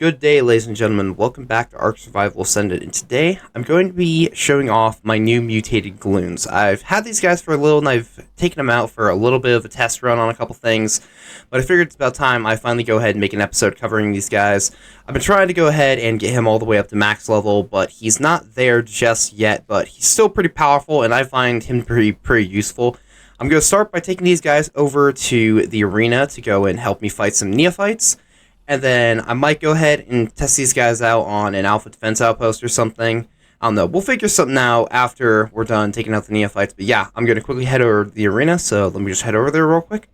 Good day, ladies and gentlemen. Welcome back to ARK Survival Ascended, and today I'm going to be showing off my new mutated Gloons. I've had these guys for a little, and I've taken them out for a little bit of a test run on a couple things, but I figured it's about time I finally go ahead and make an episode covering these guys. I've been trying to go ahead and get him all the way up to max level, but he's not there just yet, but he's still pretty powerful, and I find him pretty useful. I'm going to start by taking these guys over to the arena to go and help me fight some Neophytes. And then I might go ahead and test these guys out on an alpha defense outpost or something. I don't know. We'll figure something out after we're done taking out the Neophytes. But yeah, I'm going to quickly head over to the arena. So let me just head over there real quick.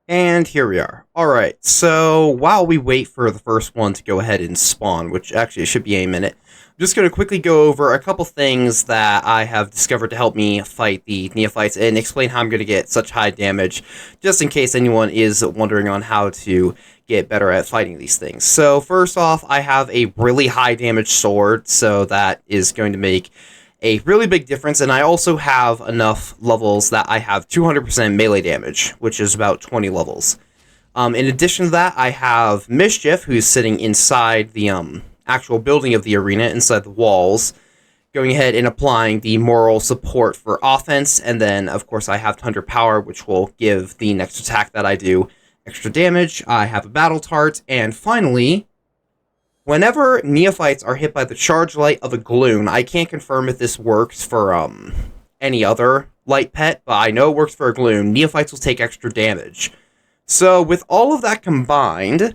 And here we are. Alright, so while we wait for the first one to go ahead and spawn, which actually should be a minute, I'm just going to quickly go over a couple things that I have discovered to help me fight the Neophytes and explain how I'm going to get such high damage, just in case anyone is wondering on how to get better at fighting these things. So first off, I have a really high damage sword, so that is going to make a really big difference, and I also have enough levels that I have 200% melee damage, which is about 20 levels. In addition to that, I have Mischief, who's sitting inside the actual building of the arena, inside the walls, going ahead and applying the moral support for offense, and then, of course, I have Thunder Power, which will give the next attack that I do extra damage. I have a Battle Tart, and finally, whenever Neophytes are hit by the charge light of a Gloon, I can't confirm if this works for any other light pet, but I know it works for a Gloon. Neophytes will take extra damage. So with all of that combined,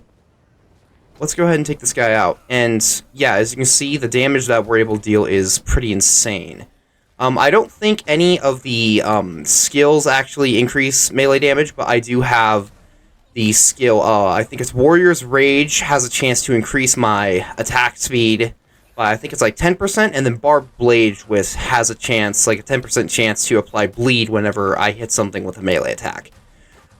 let's go ahead and take this guy out. And yeah, as you can see, the damage that we're able to deal is pretty insane. I don't think any of the skills actually increase melee damage, but I do have the skill, I think it's Warrior's Rage has a chance to increase my attack speed by, I think it's like 10%, and then Barbed Blade has a chance, like a 10% chance to apply bleed whenever I hit something with a melee attack.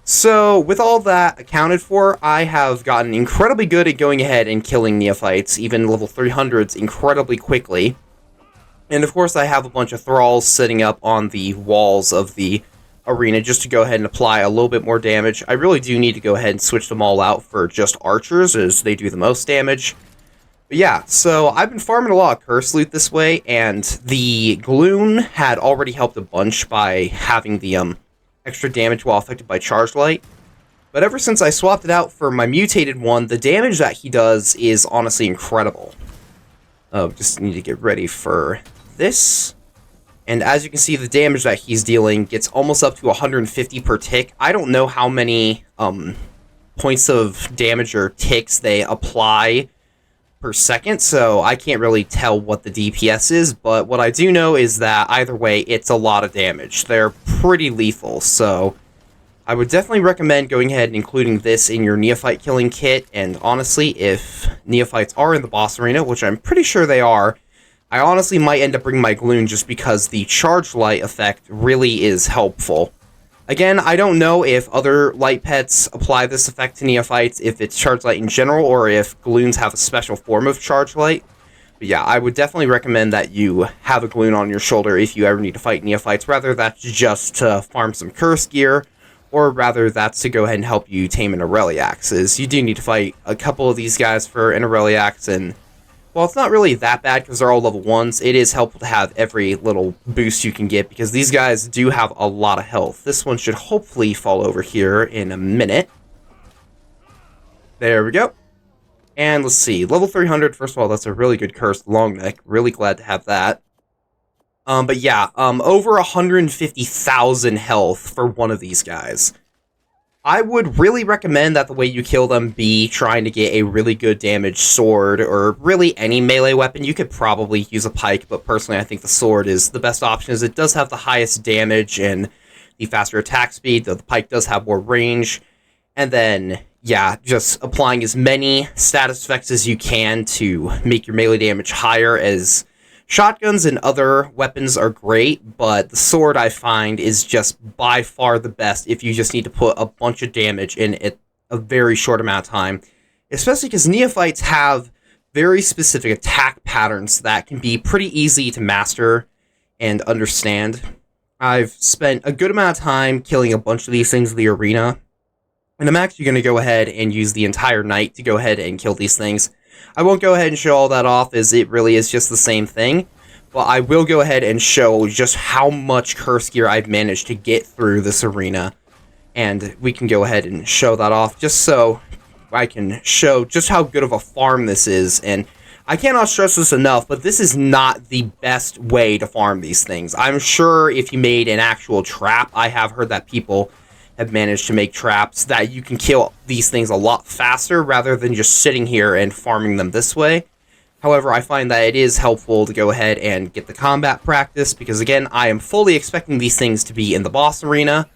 So, with all that accounted for, I have gotten incredibly good at going ahead and killing Neophytes, even level 300s, incredibly quickly. And of course I have a bunch of thralls sitting up on the walls of the arena just to go ahead and apply a little bit more damage. I really do need to go ahead and switch them all out for just archers, as they do the most damage. But yeah, so I've been farming a lot of curse loot this way, and the Gloon had already helped a bunch by having the extra damage while affected by charge light. But ever since I swapped it out for my mutated one, the damage that he does is honestly incredible. Just need to get ready for this. And as you can see, the damage that he's dealing gets almost up to 150 per tick. I don't know how many points of damage or ticks they apply per second, so I can't really tell what the DPS is, but what I do know is that either way, it's a lot of damage. They're pretty lethal, so I would definitely recommend going ahead and including this in your Neophyte killing kit, and honestly, if Neophytes are in the boss arena, which I'm pretty sure they are, I honestly might end up bringing my Gloon just because the charge light effect really is helpful. Again, I don't know if other light pets apply this effect to Neophytes, if it's charge light in general, or if Gloons have a special form of charge light. But yeah, I would definitely recommend that you have a Gloon on your shoulder if you ever need to fight Neophytes, whether that's just to farm some curse gear, or rather that's to go ahead and help you tame an Aureliax, as you do need to fight a couple of these guys for an Aureliax, and well, it's not really that bad because they're all level 1s. It is helpful to have every little boost you can get because these guys do have a lot of health. This one should hopefully fall over here in a minute. There we go. And let's see. Level 300, first of all, that's a really good cursed long neck. Really glad to have that. But yeah, over 150,000 health for one of these guys. I would really recommend that the way you kill them be trying to get a really good damage sword, or really any melee weapon. You could probably use a pike, but personally I think the sword is the best option, as it does have the highest damage and the faster attack speed, though the pike does have more range. And then, yeah, just applying as many status effects as you can to make your melee damage higher, as shotguns and other weapons are great, but the sword, I find, is just by far the best if you just need to put a bunch of damage in a very short amount of time. Especially because Neophytes have very specific attack patterns that can be pretty easy to master and understand. I've spent a good amount of time killing a bunch of these things in the arena, And I'm actually going to go ahead and use the entire night to go ahead and kill these things. I won't go ahead and show all that off, as it really is just the same thing, but I will go ahead and show just how much curse gear I've managed to get through this arena. And we can go ahead and show that off, just so I can show just how good of a farm this is. And I cannot stress this enough, but this is not the best way to farm these things. I'm sure if you made an actual trap, I have heard that people have managed to make traps that you can kill these things a lot faster rather than just sitting here and farming them this way. However, I find that it is helpful to go ahead and get the combat practice, because again, I am fully expecting these things to be in the boss arena,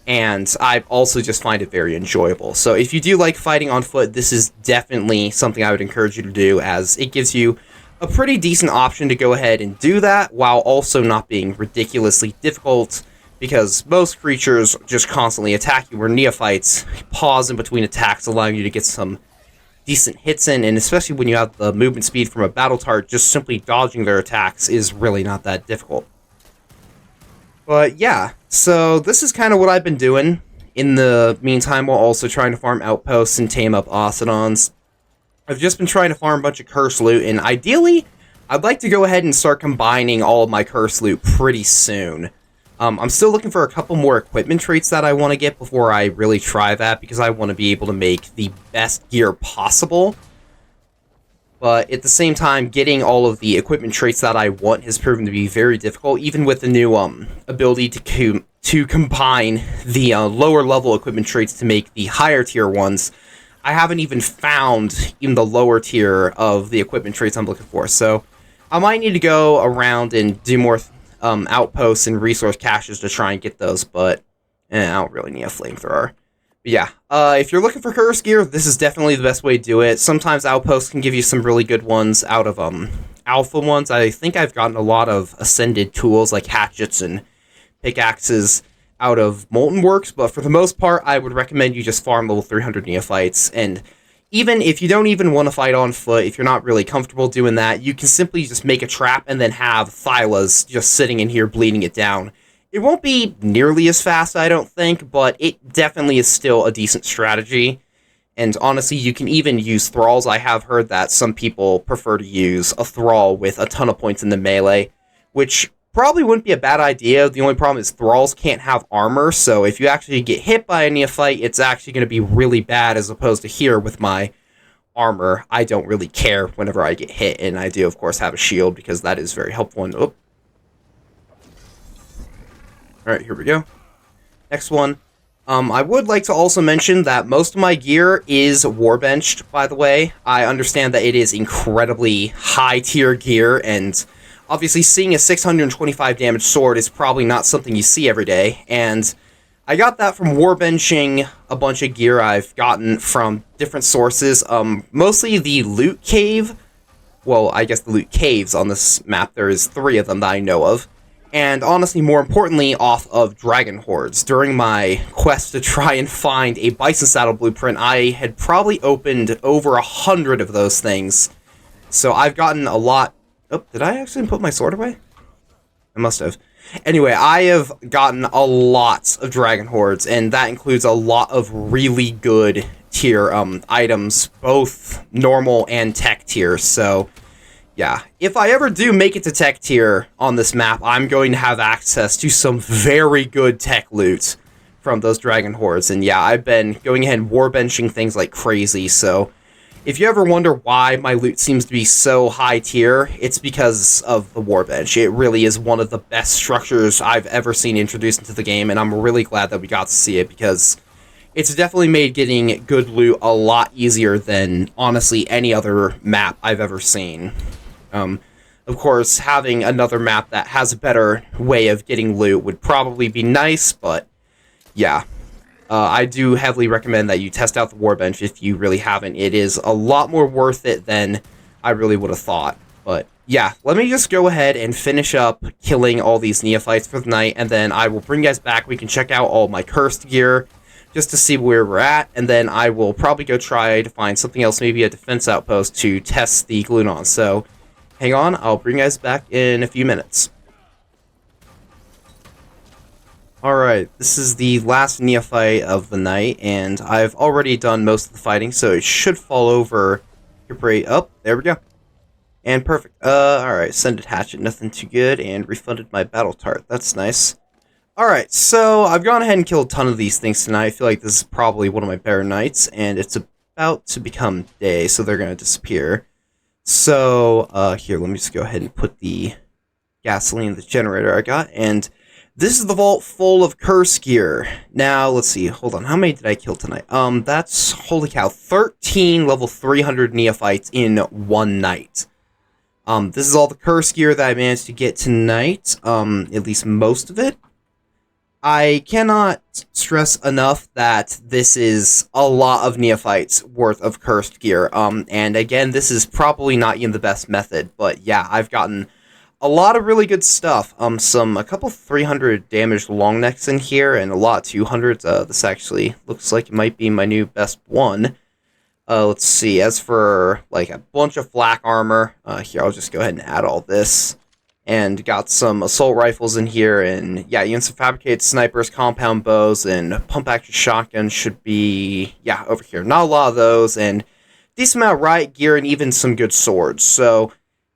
and I also just find it very enjoyable. So if you do like fighting on foot, this is definitely something I would encourage you to do, as it gives you a pretty decent option to go ahead and do that while also not being ridiculously difficult, because most creatures just constantly attack you, where Neophytes pause in between attacks, allowing you to get some decent hits in, and especially when you have the movement speed from a battle tart, just simply dodging their attacks is really not that difficult. But yeah, so this is kind of what I've been doing in the meantime, while also trying to farm outposts and tame up Ocedons. I've just been trying to farm a bunch of curse loot, and ideally, I'd like to go ahead and start combining all of my curse loot pretty soon. I'm still looking for a couple more equipment traits that I want to get before I really try that, because I want to be able to make the best gear possible. But at the same time, getting all of the equipment traits that I want has proven to be very difficult, even with the new ability to combine the lower level equipment traits to make the higher tier ones. I haven't even found even the lower tier of the equipment traits I'm looking for, so I might need to go around and do more outposts and resource caches to try and get those, but I don't really need a flamethrower. But yeah, if you're looking for curse gear, this is definitely the best way to do it. Sometimes outposts can give you some really good ones out of alpha ones. I think I've gotten a lot of ascended tools like hatchets and pickaxes out of Molten Works, but for the most part, I would recommend you just farm level 300 Neophytes. And even if you don't even want to fight on foot, if you're not really comfortable doing that, you can simply just make a trap and then have Thylas just sitting in here bleeding it down. It won't be nearly as fast, I don't think, but it definitely is still a decent strategy. And honestly, you can even use thralls. I have heard that some people prefer to use a thrall with a ton of points in the melee, which probably wouldn't be a bad idea. The only problem is thralls can't have armor, so if you actually get hit by a neophyte, it's actually going to be really bad, as opposed to here with my armor. I don't really care whenever I get hit, and I do, of course, have a shield, because that is very helpful. And alright, here we go. Next one. I would like to also mention that most of my gear is warbenched, by the way. I understand that it is incredibly high-tier gear, and obviously seeing a 625 damage sword is probably not something you see every day, and I got that from warbenching a bunch of gear I've gotten from different sources. Mostly the loot cave. Well, I guess the loot caves on this map. There is 3 of them that I know of. And honestly, more importantly, off of dragon hordes. During my quest to try and find a bison saddle blueprint, I had probably opened over 100 of those things. So I've gotten a lot. Oh, did I actually put my sword away? I must have. Anyway, I have gotten a lot of dragon hordes, and that includes a lot of really good tier items, both normal and tech tier. So yeah, if I ever do make it to tech tier on this map, I'm going to have access to some very good tech loot from those dragon hordes. And yeah, I've been going ahead and warbenching things like crazy, so if you ever wonder why my loot seems to be so high tier, it's because of the warbench. It really is one of the best structures I've ever seen introduced into the game, and I'm really glad that we got to see it, because it's definitely made getting good loot a lot easier than, honestly, any other map I've ever seen. Of course, having another map that has a better way of getting loot would probably be nice, but yeah. I do heavily recommend that you test out the warbench if you really haven't. It is a lot more worth it than I really would have thought. But yeah, let me just go ahead and finish up killing all these neophytes for the night, and then I will bring you guys back. We can check out all my cursed gear just to see where we're at, and then I will probably go try to find something else, maybe a defense outpost, to test the Gloon on. So hang on, I'll bring you guys back in a few minutes. Alright, this is the last Neophyte of the night, and I've already done most of the fighting, so it should fall over here pretty... Oh, there we go. And perfect. Alright, Sended Hatchet, nothing too good, and refunded my Battle Tart. That's nice. Alright, so I've gone ahead and killed a ton of these things tonight. I feel like this is probably one of my better nights, and it's about to become day, so they're going to disappear. So, here, let me just go ahead and put the gasoline in the generator I got, and... This is the vault full of curse gear. Now, let's see. Hold on. How many did I kill tonight? That's, holy cow, 13 level 300 Neophytes in one night. This is all the curse gear that I managed to get tonight. At least most of it. I cannot stress enough that this is a lot of Neophytes worth of cursed gear. And again, this is probably not even the best method, but yeah, I've gotten a lot of really good stuff. A couple 300 damaged long necks in here, and a lot 200s. This actually looks like it might be my new best one. Let's see. As for like a bunch of flak armor, here I'll just go ahead and add all this, and got some assault rifles in here, and yeah, even some fabricated snipers, compound bows, and pump action shotguns should be over here. Not a lot of those, and decent amount of riot gear, and even some good swords. So.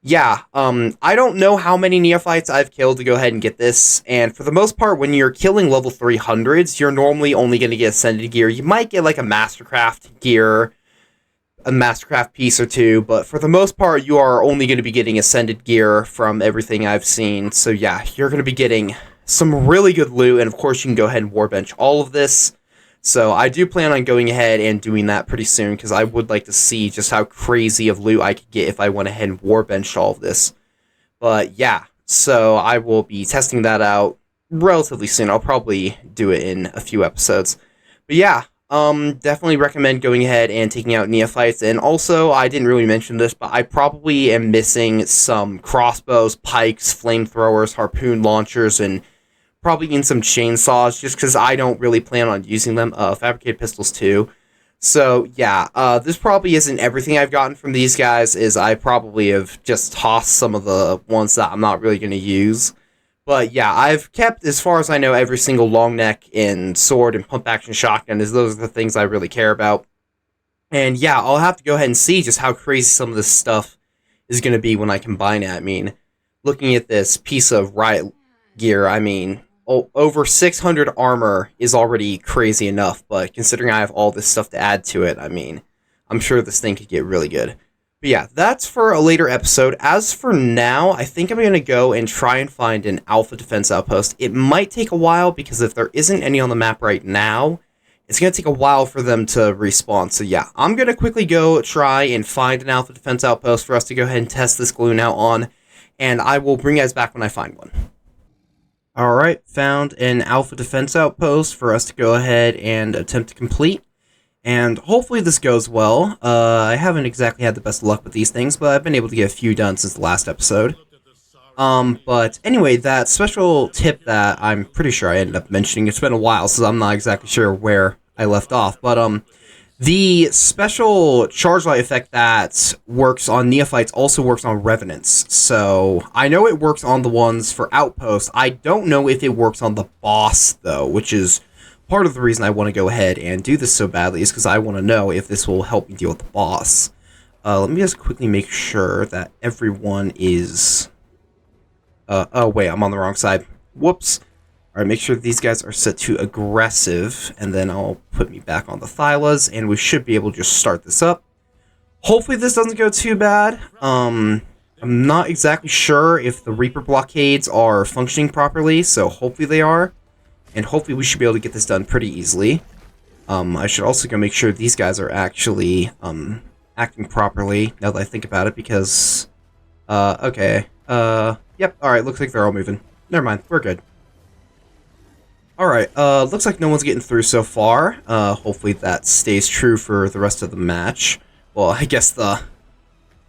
Yeah, I don't know how many Neophytes I've killed to go ahead and get this, and for the most part, when you're killing level 300s, you're normally only going to get Ascended gear. You might get, like, a Mastercraft gear, a Mastercraft piece or two, but for the most part, you are only going to be getting Ascended gear from everything I've seen, so yeah, you're going to be getting some really good loot, and of course, you can go ahead and warbench all of this. So I do plan on going ahead and doing that pretty soon, because I would like to see just how crazy of loot I could get if I went ahead and warbenched all of this. But yeah, so I will be testing that out relatively soon. I'll probably do it in a few episodes. But yeah, definitely recommend going ahead and taking out Neophytes. And also, I didn't really mention this, but I probably am missing some crossbows, pikes, flamethrowers, harpoon launchers, and probably in some chainsaws, just because I don't really plan on using them. Fabricated pistols, too. So, yeah, this probably isn't everything I've gotten from these guys, is I probably have just tossed some of the ones that I'm not really going to use. But, yeah, I've kept, as far as I know, every single long neck and sword and pump action shotgun, as those are the things I really care about. And, yeah, I'll have to go ahead and see just how crazy some of this stuff is going to be when I combine it. I mean, looking at this piece of riot gear, I mean... over 600 armor is already crazy enough, but considering I have all this stuff to add to it, I mean, I'm sure this thing could get really good. But yeah, that's for a later episode. As for now, I think I'm going to go and try and find an alpha defense outpost. It might take a while, because if there isn't any on the map right now, it's going to take a while for them to respawn. So yeah, I'm going to quickly go try and find an alpha defense outpost for us to go ahead and test this Gloon out on, and I will bring you guys back when I find one. Alright, found an alpha defense outpost for us to go ahead and attempt to complete. And hopefully this goes well. I haven't exactly had the best luck with these things, but I've been able to get a few done since the last episode. But anyway, that special tip that I'm pretty sure I ended up mentioning, it's been a while, so I'm not exactly sure where I left off, but the special charge light effect that works on Neophytes also works on Revenants. So, I know it works on the ones for Outposts. I don't know if it works on the boss, though, which is part of the reason I want to go ahead and do this so badly, is because I want to know if this will help me deal with the boss. Let me just quickly make sure that everyone is... oh, wait, I'm on the wrong side. Whoops. Alright, make sure these guys are set to aggressive, and then I'll put me back on the Thylas, and we should be able to just start this up. Hopefully this doesn't go too bad. I'm not exactly sure if the Reaper blockades are functioning properly, so hopefully they are. And hopefully we should be able to get this done pretty easily. I should also go make sure these guys are actually acting properly, now that I think about it, because... okay. Yep, alright, looks like they're all moving. Never mind, we're good. Alright, looks like no one's getting through so far. Hopefully that stays true for the rest of the match. Well, I guess the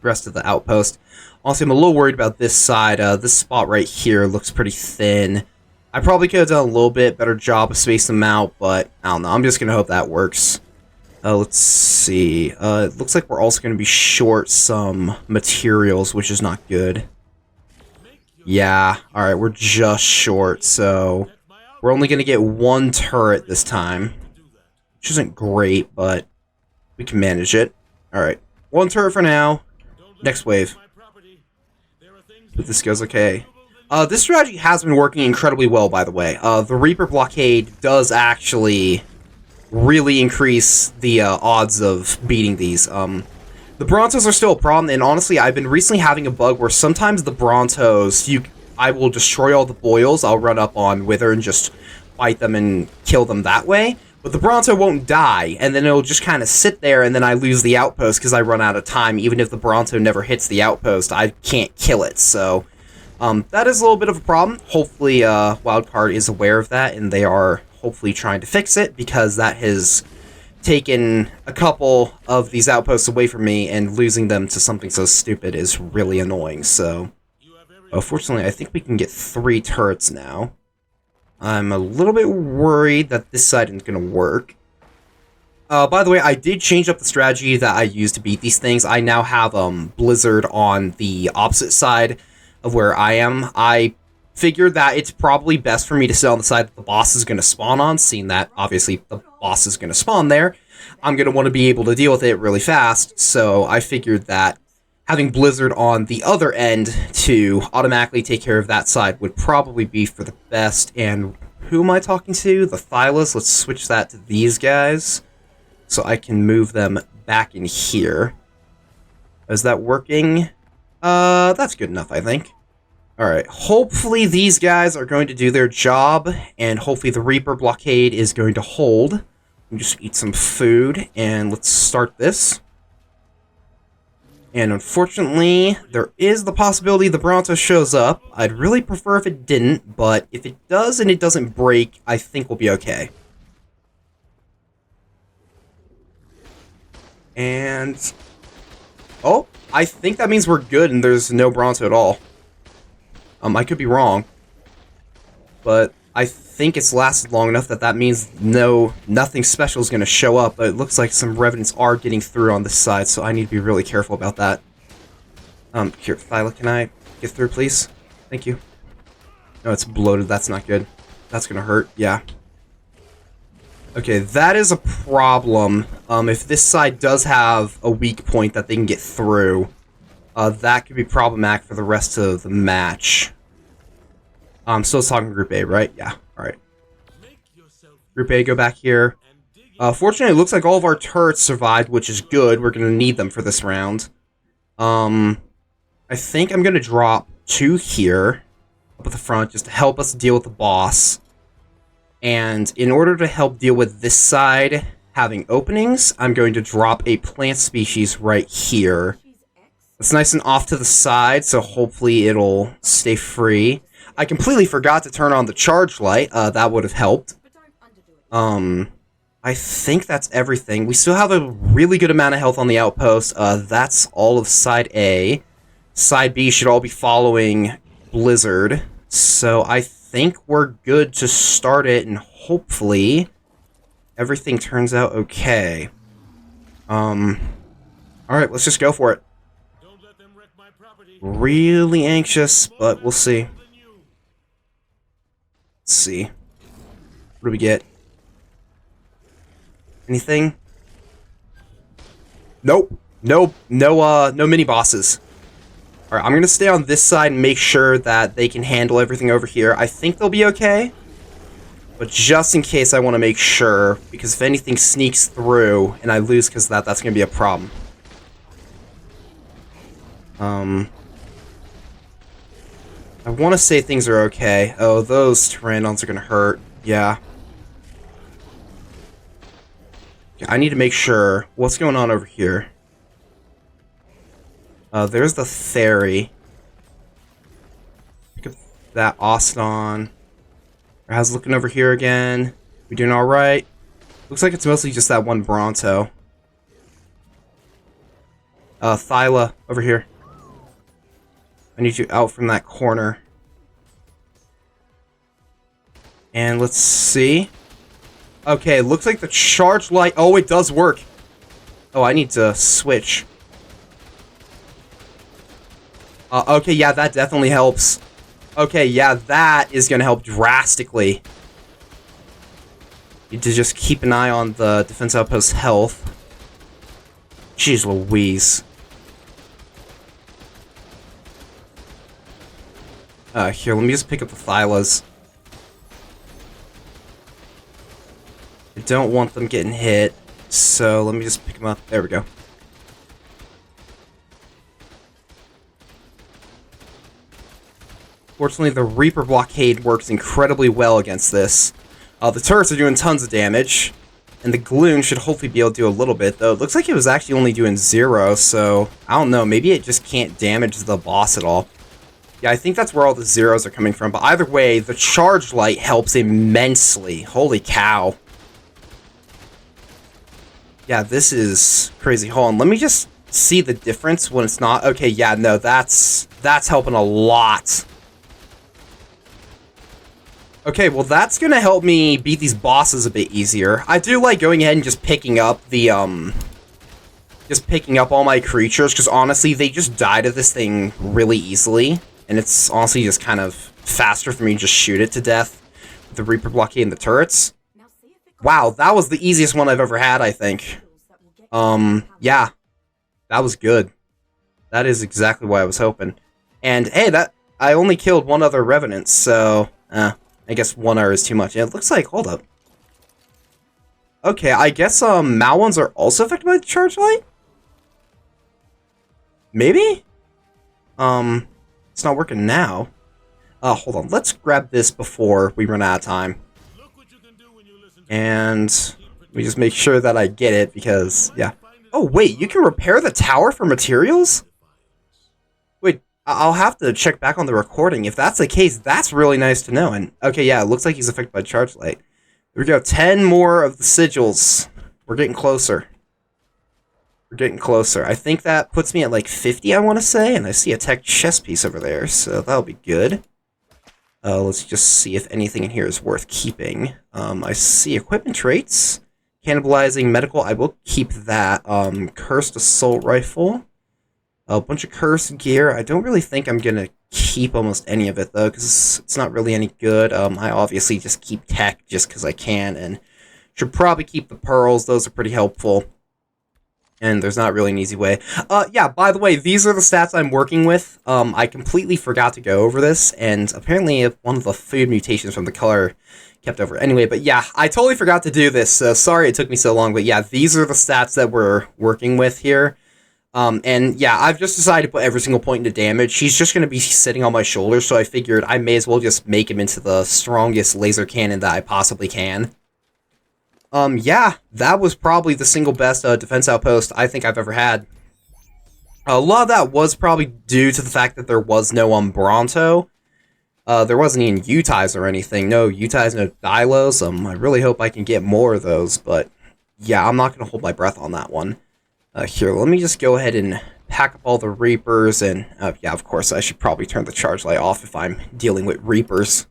rest of the outpost. Honestly, I'm a little worried about this side. This spot right here looks pretty thin. I probably could have done a little bit better job of spacing them out, but I don't know. I'm just going to hope that works. Let's see. It looks like we're also going to be short some materials, which is not good. Yeah, alright, we're just short, so... We're only going to get one turret this time, which isn't great, but we can manage it. Alright, one turret for now. Next wave. If this goes okay. This strategy has been working incredibly well, by the way. The Reaper blockade does actually really increase the odds of beating these. The Brontos are still a problem, and honestly, I've been recently having a bug where sometimes the Brontos, I will destroy all the boils, I'll run up on Wither and just fight them and kill them that way, but the Bronto won't die, and then it'll just kind of sit there, and then I lose the outpost because I run out of time. Even if the Bronto never hits the outpost, I can't kill it, so that is a little bit of a problem. Hopefully, Wildcard is aware of that, and they are hopefully trying to fix it, because that has taken a couple of these outposts away from me, and losing them to something so stupid is really annoying. So, fortunately, I think we can get 3 turrets now. I'm a little bit worried that this side isn't going to work. By the way, I did change up the strategy that I used to beat these things. I now have Blizzard on the opposite side of where I am. I figured that it's probably best for me to sit on the side that the boss is going to spawn on, seeing that, obviously, the boss is going to spawn there. I'm going to want to be able to deal with it really fast, so I figured that having Blizzard on the other end to automatically take care of that side would probably be for the best. And who am I talking to? The Thylas. Let's switch that to these guys, so I can move them back in here. Is that working? That's good enough, I think. Alright, hopefully these guys are going to do their job, and hopefully the Reaper blockade is going to hold. Just eat some food, and let's start this. And unfortunately, there is the possibility the Bronto shows up. I'd really prefer if it didn't, but if it does and it doesn't break, I think we'll be okay. And oh, I think that means we're good and there's no Bronto at all. I could be wrong, but I think it's lasted long enough that that means nothing special is going to show up, but it looks like some Revenants are getting through on this side, so I need to be really careful about that. Here, Thyla, can I get through, please? Thank you. No, it's bloated. That's not good. That's going to hurt. Yeah. Okay, that is a problem. If this side does have a weak point that they can get through, that could be problematic for the rest of the match. I'm still talking Group A, right? Yeah, alright. Group A, go back here. Fortunately, it looks like all of our turrets survived, which is good. We're going to need them for this round. I think I'm going to drop 2 here, up at the front, just to help us deal with the boss. And in order to help deal with this side having openings, I'm going to drop a plant species right here. It's nice and off to the side, so hopefully it'll stay free. I completely forgot to turn on the charge light. That would have helped. I think that's everything. We still have a really good amount of health on the outpost. That's all of Side A. Side B should all be following Blizzard. So I think we're good to start it, and hopefully everything turns out okay. Alright, let's just go for it. Really anxious, but we'll see. Let's see. What do we get? Anything? Nope. No mini bosses. Alright, I'm gonna stay on this side and make sure that they can handle everything over here. I think they'll be okay. But just in case, I want to make sure, because if anything sneaks through and I lose because of that, that's gonna be a problem. I want to say things are okay. Oh, those Pteranodons are going to hurt. Yeah. I need to make sure. What's going on over here? There's the Theri. Pick up that Oston. How's it looking over here again? We doing alright? Looks like it's mostly just that one Bronto. Thyla, over here. I need you out from that corner. And let's see. Okay, looks like the charge light... Oh, it does work. Oh, I need to switch. Okay, yeah, that definitely helps. Okay, yeah, that is going to help drastically. Need to just keep an eye on the defense outpost's health. Jeez Louise. Here, let me just pick up the Thylas. I don't want them getting hit, so let me just pick them up. There we go. Fortunately, the Reaper blockade works incredibly well against this. The turrets are doing tons of damage, and the Gloon should hopefully be able to do a little bit, though. It looks like it was actually only doing 0, so I don't know. Maybe it just can't damage the boss at all. Yeah, I think that's where all the zeros are coming from, but either way, the charge light helps immensely. Holy cow. Yeah, this is crazy. Hold on, let me just see the difference when it's not. Okay, yeah, no, that's helping a lot. Okay, well, that's gonna help me beat these bosses a bit easier. I do like going ahead and just picking up the, just picking up all my creatures, because honestly, they just die to this thing really easily. And it's honestly just kind of faster for me to just shoot it to death with the Reaper blockade and the turrets. Wow, that was the easiest one I've ever had, I think. Yeah. That was good. That is exactly what I was hoping. And, hey, I only killed one other Revenant, so, I guess one hour is too much. It looks like, hold up. Okay, I guess, Mal ones are also affected by the charge light? Maybe? It's not working now. Hold on. Let's grab this before we run out of time. And let me just make sure that I get it, because, yeah. Oh, wait, you can repair the tower for materials? Wait, I'll have to check back on the recording. If that's the case, that's really nice to know. And, okay, yeah, it looks like he's affected by charge light. There we go. 10 more of the sigils. We're getting closer. We're getting closer. I think that puts me at like 50, I want to say, and I see a tech chest piece over there, so that'll be good. Let's just see if anything in here is worth keeping. I see equipment traits. Cannibalizing medical, I will keep that. Cursed assault rifle. A bunch of cursed gear. I don't really think I'm going to keep almost any of it, though, because it's not really any good. I obviously just keep tech just because I can, and should probably keep the pearls. Those are pretty helpful. And there's not really an easy way. Yeah, by the way, these are the stats I'm working with. I completely forgot to go over this, and apparently one of the food mutations from the color kept over. Anyway, but yeah, I totally forgot to do this, so sorry it took me so long, but yeah, these are the stats that we're working with here. And yeah, I've just decided to put every single point into damage. He's just going to be sitting on my shoulders, so I figured I may as well just make him into the strongest laser cannon that I possibly can. Yeah, that was probably the single best defense outpost I think I've ever had. A lot of that was probably due to the fact that there was no Bronto. There wasn't even Utiles or anything. No Utiles, no Dilos. I really hope I can get more of those, but yeah, I'm not going to hold my breath on that one. Here, let me just go ahead and pack up all the Reapers, and yeah, of course, I should probably turn the charge light off if I'm dealing with Reapers.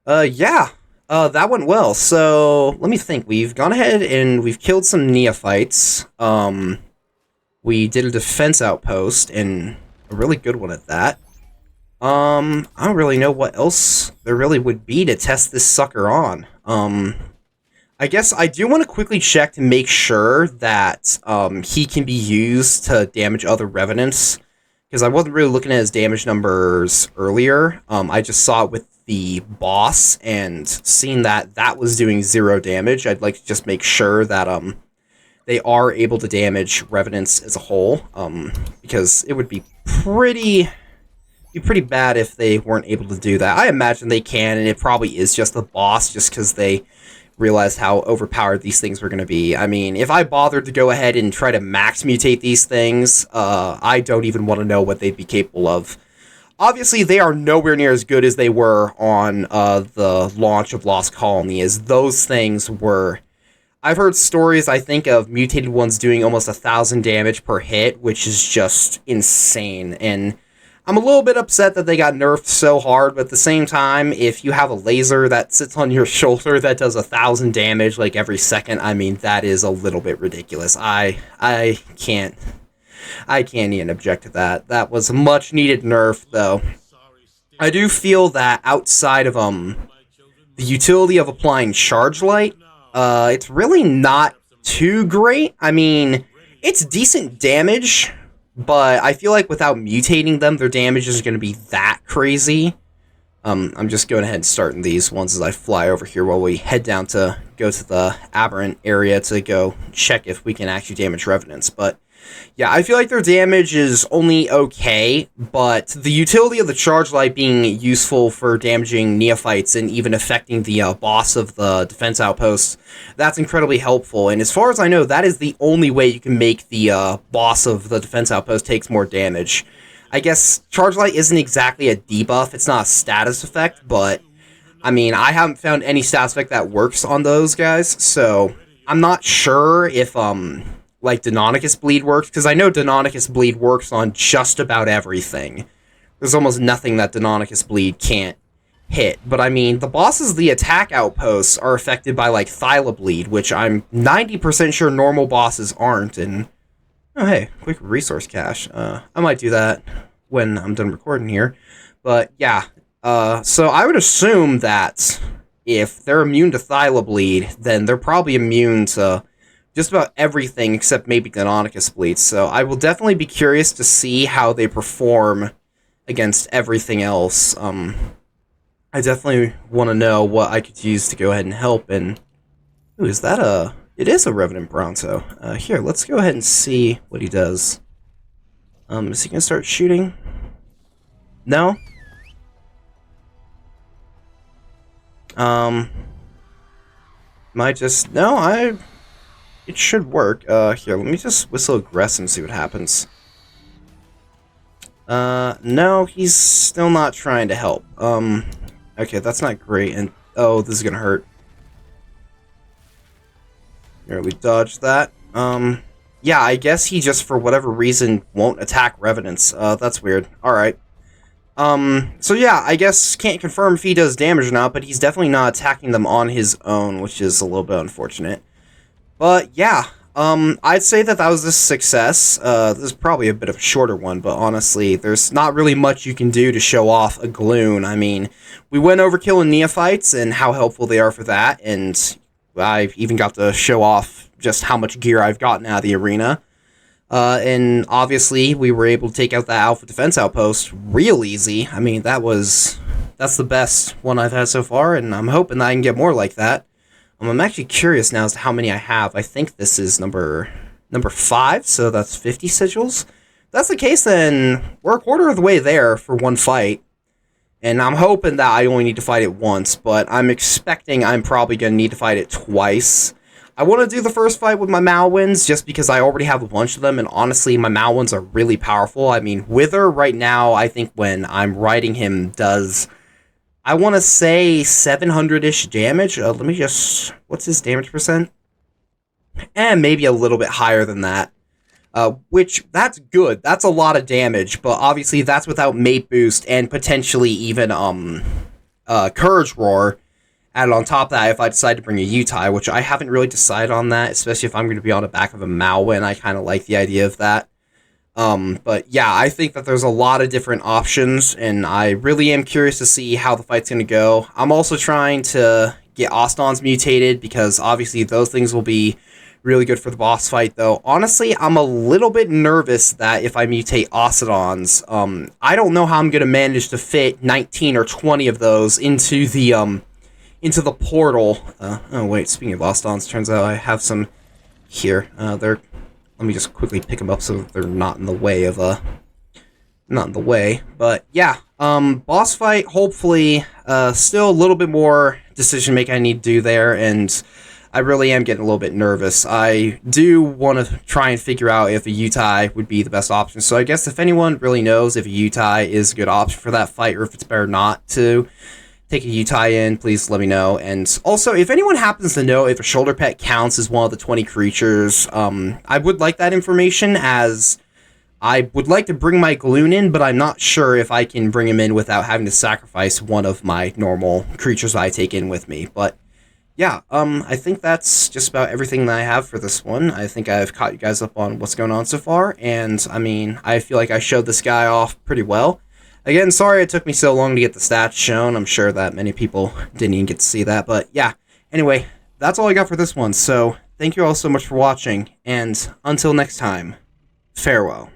Yeah. That went well. So, let me think. We've gone ahead and we've killed some Neophytes. We did a defense outpost, and a really good one at that. I don't really know what else there really would be to test this sucker on. I guess I do want to quickly check to make sure that, he can be used to damage other Revenants. Because I wasn't really looking at his damage numbers earlier. I just saw it with the boss, and seeing that that was doing 0 damage, I'd like to just make sure that they are able to damage Revenants as a whole, because it would be pretty bad if they weren't able to do that. I imagine they can, and it probably is just the boss, just because they realized how overpowered these things were going to be. I mean, if I bothered to go ahead and try to max mutate these things, I don't even want to know what they'd be capable of. Obviously, they are nowhere near as good as they were on the launch of Lost Colony, as those things were... I've heard stories, I think, of mutated ones doing almost 1,000 damage per hit, which is just insane, and I'm a little bit upset that they got nerfed so hard, but at the same time, if you have a laser that sits on your shoulder that does 1,000 damage, like, every second, I mean, that is a little bit ridiculous. I can't even object to that. That was a much-needed nerf, though. I do feel that outside of, the utility of applying Charge Light, It's really not too great. I mean, it's decent damage, but I feel like without mutating them, their damage isn't going to be that crazy. I'm just going ahead and starting these ones as I fly over here while we head down to go to the aberrant area to go check if we can actually damage revenants. But yeah, I feel like their damage is only okay, but the utility of the charge light being useful for damaging neophytes and even affecting the boss of the defense outpost, that's incredibly helpful. And as far as I know, that is the only way you can make the boss of the defense outpost takes more damage. I guess Charge Light isn't exactly a debuff, it's not a status effect, but, I mean, I haven't found any status effect that works on those guys, so I'm not sure if, like, Deinonychus Bleed works, because I know Deinonychus Bleed works on just about everything. There's almost nothing that Deinonychus Bleed can't hit, but I mean, the bosses of the attack outposts are affected by, like, Thyla Bleed, which I'm 90% sure normal bosses aren't, and oh, hey, quick resource cache. I might do that when I'm done recording here. But, yeah. So I would assume that if they're immune to Thyla Bleed, then they're probably immune to just about everything except maybe Deinonychus Bleed. So I will definitely be curious to see how they perform against everything else. I definitely want to know what I could use to go ahead and help. And, ooh, is that a... It is a Revenant Bronto. Here, let's go ahead and see what he does. Is he gonna start shooting? No? Might just... No, it should work. Here, let me just whistle aggressive and see what happens. No, he's still not trying to help. Okay, that's not great, and... Oh, this is gonna hurt. Here, we dodged that. Yeah, I guess he just, for whatever reason, won't attack Revenants. That's weird. Alright. So yeah, I guess can't confirm if he does damage or not, but he's definitely not attacking them on his own, which is a little bit unfortunate. But yeah, I'd say that was a success. This is probably a bit of a shorter one, but honestly, there's not really much you can do to show off a Gloon. I mean, we went over killing Neophytes and how helpful they are for that, and I even got to show off just how much gear I've gotten out of the arena. And obviously, we were able to take out that Alpha Defense Outpost real easy. I mean, that's the best one I've had so far, and I'm hoping that I can get more like that. I'm actually curious now as to how many I have. I think this is number 5, so that's 50 sigils. If that's the case, then we're a quarter of the way there for one fight. And I'm hoping that I only need to fight it once, but I'm expecting I'm probably going to need to fight it twice. I want to do the first fight with my Malwins, just because I already have a bunch of them, and honestly, my Malwins are really powerful. I mean, Wither right now, I think when I'm riding him, does, I want to say 700-ish damage. Let me just, what's his damage percent? And maybe a little bit higher than that. Which, that's good. That's a lot of damage, but obviously that's without mate boost and potentially even, Courage Roar added on top of that if I decide to bring a Mutate, which I haven't really decided on that, especially if I'm going to be on the back of a Malwin. I kind of like the idea of that. But yeah, I think that there's a lot of different options, and I really am curious to see how the fight's going to go. I'm also trying to get Ostons mutated, because obviously those things will be really good for the boss fight, though. Honestly, I'm a little bit nervous that if I mutate Ostons, I don't know how I'm going to manage to fit 19 or 20 of those into the portal. Oh wait, speaking of Ostons, turns out I have some here. Let me just quickly pick them up so they're not in the way of, not in the way. But yeah, boss fight, hopefully, still a little bit more decision making I need to do there, and I really am getting a little bit nervous. I do want to try and figure out if a Mutate would be the best option. So I guess if anyone really knows if a Mutate is a good option for that fight, or if it's better not to take a Mutate in, please let me know. And also, if anyone happens to know if a shoulder pet counts as one of the 20 creatures, I would like that information, as I would like to bring my Gloon in, but I'm not sure if I can bring him in without having to sacrifice one of my normal creatures I take in with me. But yeah, I think that's just about everything that I have for this one. I think I've caught you guys up on what's going on so far, and I mean, I feel like I showed this guy off pretty well. Again, sorry it took me so long to get the stats shown. I'm sure that many people didn't even get to see that, but yeah. Anyway, that's all I got for this one. So thank you all so much for watching, and until next time, farewell.